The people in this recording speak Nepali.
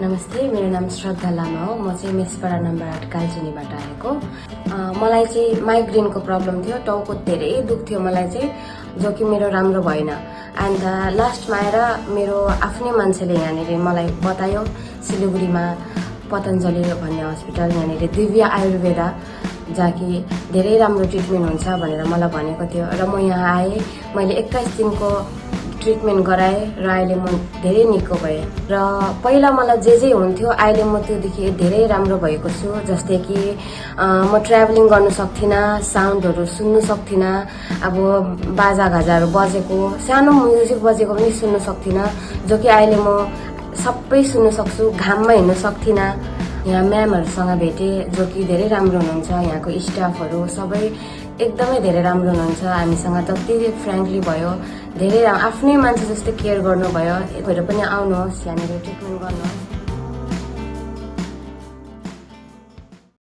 नमस्ते, मेरो नाम श्रद्धा लामा हो। म चाहिँ मेसपाडा नम्बर 8 कालचिनीबाट आएको। मलाई चाहिँ माइग्रेनको प्रब्लम थियो, टाउको धेरै दुख्थ्यो मलाई चाहिँ, जो कि मेरो राम्रो भएन। एन्ड लास्टमा आएर मेरो आफ्नै मान्छेले यहाँनिर मलाई बतायो, सिलिगुडीमा पतञ्जलि भन्ने हस्पिटल, यहाँनिर दिव्य आयुर्वेदा, जहाँ कि धेरै राम्रो ट्रिटमेन्ट हुन्छ भनेर मलाई भनेको थियो। र म यहाँ आएँ, मैले 21 दिनको ट्रिटमेन्ट गराएँ र अहिले म धेरै निको भएँ। र पहिला मलाई जे हुन्थ्यो अहिले म त्योदेखि धेरै राम्रो भएको छु। जस्तै कि म ट्राभलिङ गर्न सक्थिनँ, साउन्डहरू सुन्नु सक्थिनँ, अब बाजागाजाहरू बजेको, सानो म्युजिक बजेको पनि सुन्नु सक्थिनँ, जो कि अहिले म सबै सुन्नु सक्छु। घाममा हिँड्नु सक्थिनँ। यहाँ म्यामहरूसँग भेटेँ, जो कि धेरै राम्रो हुनुहुन्छ। यहाँको स्टाफहरू सबै एकदमै धेरै राम्रो हुनुहुन्छ। हामीसँग जति फ्रेङ्कली भयो, धेरै आफ्नै मान्छे जस्तै केयर गर्नुभयो। भएर पनि आउनुहोस्, यहाँनिर ट्रिटमेन्ट गर्नुहोस्।